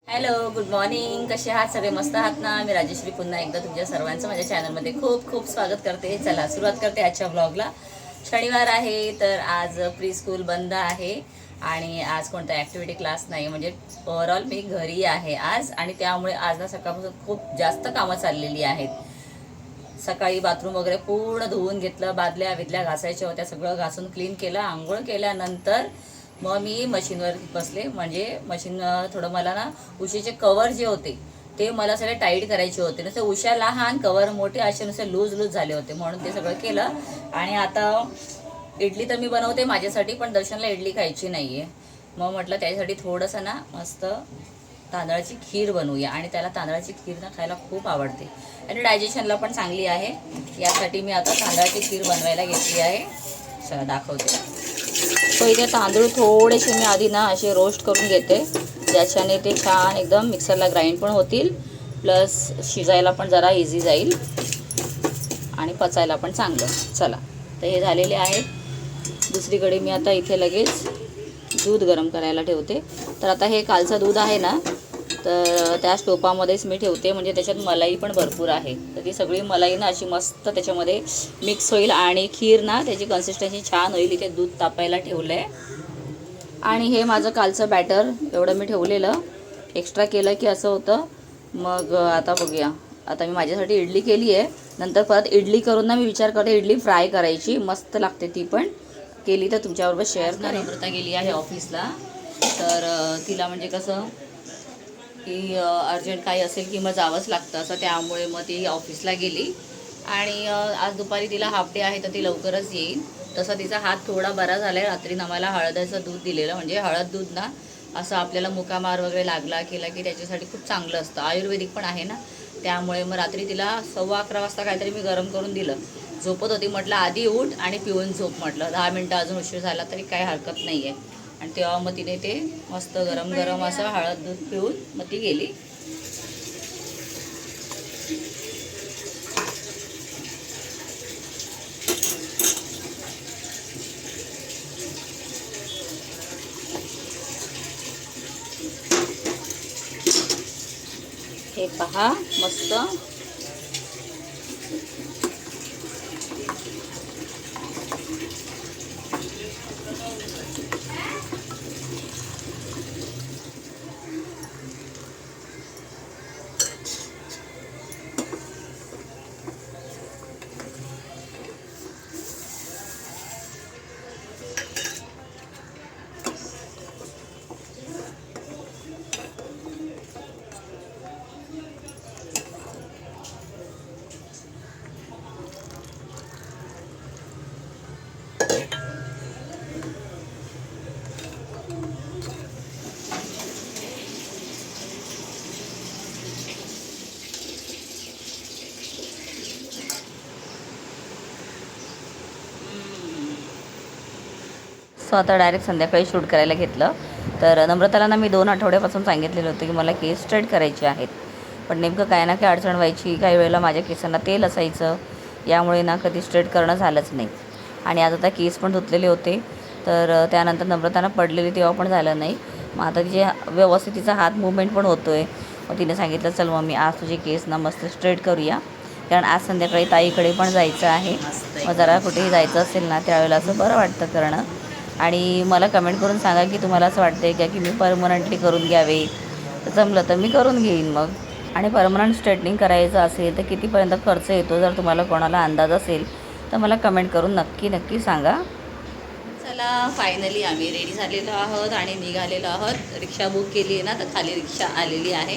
Hello, good morning. कसे आहात सगळे? मस्त आहात ना? मी राजेश्री पुन्हा एकदा तुमच्या सर्वांचं माझ्या चॅनलमध्ये खूप खूप स्वागत करते. चला सुरुवात करते आजच्या ब्लॉगला. शनिवार आहे तर आज प्री स्कूल बंद आहे आणि आज कोणता ॲक्टिव्हिटी क्लास नाही. म्हणजे ओव्हरऑल मी घरी आहे आज आणि त्यामुळे आज ना सकाळपासून खूप जास्त कामं चाललेली आहेत. सकाळी बाथरूम वगैरे पूर्ण धुवून घेतलं, बादल्या विदल्या घासायच्या होत्या, सगळं घासून क्लीन केलं. आंघोळ केल्यानंतर मग मी मशीनवर बसले. म्हणजे मशीन थोडं मला ना उशीचे कवर जे होते ते मला सगळे टाईट करायचे होते. नुसते उशा लहान कवर मोठे असे नुसते लूज लूज झाले होते, म्हणून ते सगळं केलं. आणि आता इडली तर मी बनवते माझ्यासाठी, पण दर्शनला इडली खायची नाही आहे. मग म्हटलं त्याच्यासाठी थोडंसं ना मस्त तांदळाची खीर बनवूया. आणि त्याला तांदळाची खीर ना खायला खूप आवडते आणि डायजेशनला पण चांगली आहे. यासाठी मी आता तांदळाची खीर बनवायला घेतली आहे. चला दाखवते. तो इथे तांदूळ थोडेसे मी आधी ना असे रोस्ट करून घेते, ज्याच्याने ते छान एकदम मिक्सरला ग्राइंड पण होतील, प्लस शिजायला पण जरा इझी जाईल आणि पचायला पण चांगलं. चला, तर हे झालेले आहेत. दुसरीकडे मी आता इथे लगेच दूध गरम करायला ठेवते. तर आता हे कालचं दूध आहे ना, तर त्या टोपामध्येच मी ठेवते, म्हणजे त्याच्यात मलाई पण भरपूर आहे. तर ती सगळी मलाई ना अशी मस्त त्याच्यामध्ये मिक्स होईल आणि खीर ना त्याची कन्सिस्टन्सी छान होईल. इथे दूध तापायला ठेवलं आहे आणि हे माझं कालचं बॅटर एवढं मी ठेवलेलं, एक्स्ट्रा केलं की असं होतं. मग आता बघूया. आता मी माझ्यासाठी इडली केली आहे, नंतर परत इडली करून ना मी विचार करते इडली फ्राय करायची, मस्त लागते ती पण. केली तर तुमच्याबरोबर शेअर करेन. अमृता गेली आहे ऑफिसला, तर तिला म्हणजे कसं की अर्जंट काही असेल की मग जावंच लागतं असं, त्यामुळे मग ती ऑफिसला गेली. आणि आज दुपारी तिला हाफ डे आहे तर ती लवकरच येईल. तसा तिचा हात थोडा बरा झाला आहे. रात्री आम्हाला हळदचं दूध दिलेलं, म्हणजे हळद दूध ना असं आपल्याला मुकामार वगैरे लागला केला की त्याच्यासाठी खूप चांगलं असतं, आयुर्वेदिक पण आहे ना. त्यामुळे मग रात्री तिला 11:15 वाजता काहीतरी मी गरम करून दिलं. झोपत होती, म्हटलं आधी उठ आणि पिऊन झोप. म्हटलं 10 मिनटं अजून उशीर झाला तरी काही हरकत नाही आहे. आणि तेव्हा मग तिने ते मस्त गरम गरम असं हळद दूध पिऊन मग ती गेली. हे पहा मस्त सो आता डायरेक्ट संध्याकाळी शूट करायला घेतलं. तर नम्रताला ना मी 2 आठवड्यापासून सांगितलेलं होतं की मला केस स्ट्रेट करायचे आहेत, पण नेमकं काय ना काय अडचण व्हायची. काही वेळेला माझ्या केसांना तेल असायचं, यामुळे ना कधी स्ट्रेट करणं झालंच नाही. आणि आज आता केस पण धुतलेले होते, तर त्यानंतर नम्रताना पडलेली तेव्हा पण झालं नाही. मग आता तिचे व्यवस्थित तिचा हात मुवमेंट पण होतो आहे. मग तिने सांगितलं चल मम्मी आज तुझे केस ना मस्त स्ट्रेट करूया, कारण आज संध्याकाळी ताईकडे पण जायचं आहे. मग जरा कुठेही जायचं असेल ना त्यावेळेला असं बरं वाटतं करणं. आणि मला कमेंट करून सांगा की तुम्हाला असं वाटतं आहे का की मी परमनंटली करून घ्यावे. तर जमलं तर मी करून घेईन मग. आणि परमनंट स्ट्रेटनिंग करायचं असेल तर कितीपर्यंत खर्च येतो, जर तुम्हाला कोणाला अंदाज असेल तर मला कमेंट करून नक्की सांगा. चला, फायनली आम्ही रेडी झालेलो आहोत आणि निघालेलो आहोत. रिक्षा बुक केली आहे ना, तर खाली रिक्षा आलेली आहे.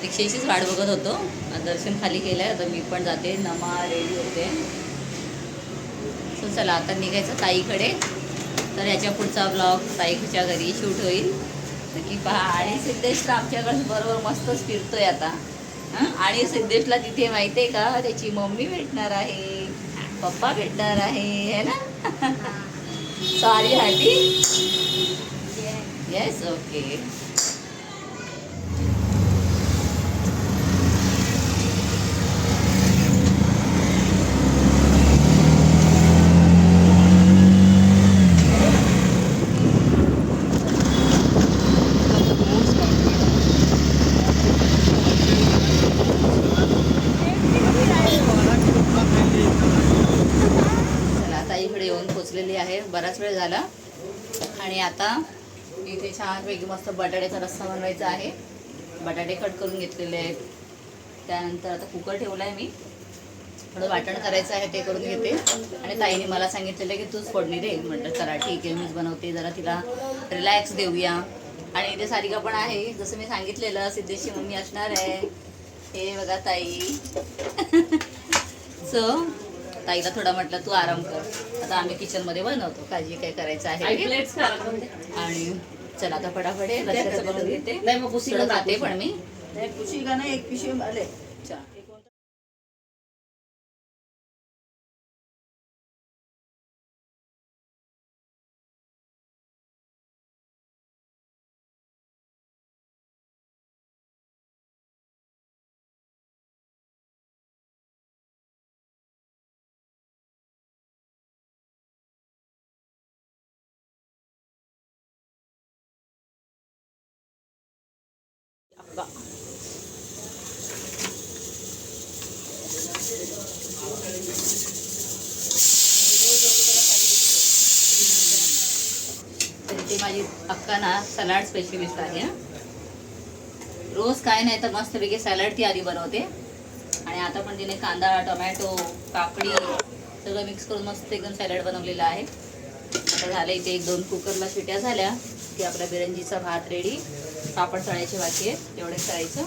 रिक्षेचीच वाट बघत होतो. दर्शन खाली केलं आहे, तर मी पण जाते. नमा रेडी होते. सो चला आता निघायचं ताईकडे. तर याच्या पुढचा ब्लॉग ताईच्या घरी शूट होईल, नक्की पहा. आणि सिद्धेशला आमच्याकडे बरोबर मस्तच फिरतोय आता. आणि सिद्धेशला तिथे माहिती आहे का त्याची मम्मी भेटणार आहे, पप्पा भेटणार आहे ना. Sorry happy. Yes, okay. बराच वेळ झाला. आणि आता इथे छानपैकी मस्त बटाट्याचा रस्सा बनवायचा आहे. बटाटे कट करून घेतलेले आहेत. त्यानंतर आता कुकर ठेवला आहे मी. थोडं वाटण करायचं आहे ते करून घेते. आणि ताईने मला सांगितलेलं की तूच फोडणी दे. म्हटलं चला ठीक आहे, मीच बनवते, जरा तिला रिलॅक्स देऊया. आणि इथे सारिका पण आहे. जसं मी सांगितलेलं सिद्धेशची मम्मी असणार आहे. हे बघा ताई. सो ताईला थोडा म्हटलं तू आराम कर. आता आम्ही किचनमध्ये बनवतो, काळजी काय करायचं आहे. आणि चला आता फटाफट रस्त्याचं बनवून घेते. थोडं खाते पण मी खुशी का नाही एक पिशवी आले. तर ती माझी अक्का ना सलाड स्पेशलिस्ट आहे. रोज काय नाही तर मस्तपैकी सॅलड ती आधी बनवते. आणि आता पण तिने कांदा, टोमॅटो, काकडी सगळं मिक्स करून मस्त एकदम सॅलड बनवलेलं आहे. आता झालं इथे 1-2 कुकरला शिट्या झाल्या की आपला बिरंजीचा भात रेडी. पापड तळायचे बाकी आहेत, तेवढेच करायचं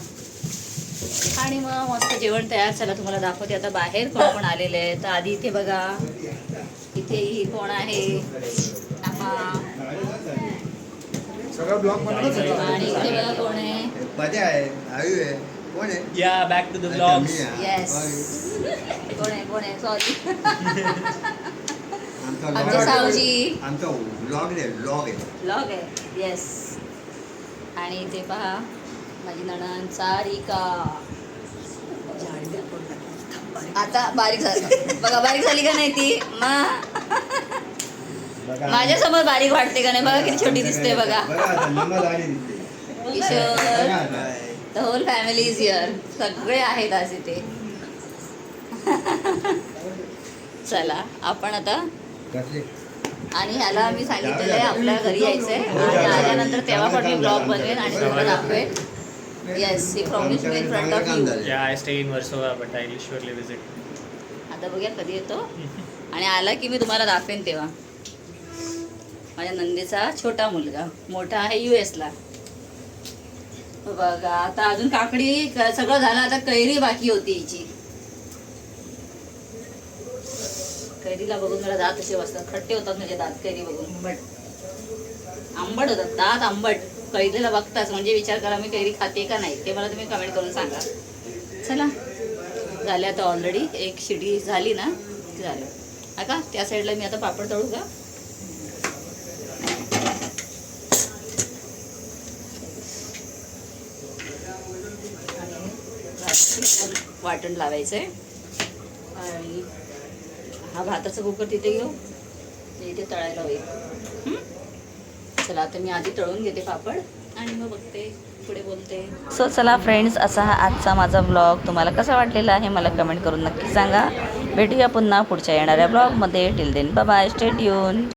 आणि मग मस्त जेवण तयार. चला तुम्हाला दाखवते आता बाहेर कोण कोण आलेले आहे. तर आधी इथे बघा, इथेही कोण आहे आणि इथे बघा कोण आहे. Yeah, back to the vlogs. Yes, कोण आहे सॉरी. आमचे सावजी व्लॉग आहे. येस. आणि इथे पहा माझी नणंद सारिका. आता बारीक झाली बघा, बारीक झाली का नाही ती माझ्यासमोर बारीक वाटते का नाही बघा, किती छोटी दिसते बघा. Kishore, the whole family is here. सगळे आहेत आज इथे. चला आपण आता, आणि ह्याला मी सांगितलेलं आहे आपल्या घरी यायचंय आणि आल्यानंतर तेव्हा पण मी ब्लॉग बनवेन आणि तुम्हाला दाखवेन. Yes, he promise me in front of you. Yeah, I stay in Warsaw, but I'll surely visit. आता बघूया कधी येतो आणि आला की मी तुम्हाला दाखवेन तेव्हा. माझ्या नंदेचा छोटा मुलगा, मोठा आहे US ला. बघा आता अजून काकडी सगळं झालं, आता कैरी बाकी होती हिची. कैरीला बघून मला दात असे बसतात, खट्टे होतात म्हणजे दात कैरी बघून. आंबट होतात दात, आंबट. कैरीला बघताच म्हणजे विचार करा मी कैरी खाते का नाही, ते मला तुम्ही कमेंट करून सांगा. चला झाले आता ऑलरेडी. एक शिटी झाली ना की झालं. का त्या साईडला मी आता पापड तळू का. वाटण लावायचं आहे. आणि हा भाताचा कुकर तिथे घेऊ, इथे तळायला होईल. चला आता मी आधी तळून घेते पापड आणि मग बघते पुढे बोलते. सो चला फ्रेंड्स, असा हा आजचा माझा व्लॉग तुम्हाला कसा वाटलेला आहे मला कमेंट करून नक्की सांगा. भेटूया पुन्हा पुढच्या येणाऱ्या व्लॉगमध्ये. Till then bye bye, stay tune.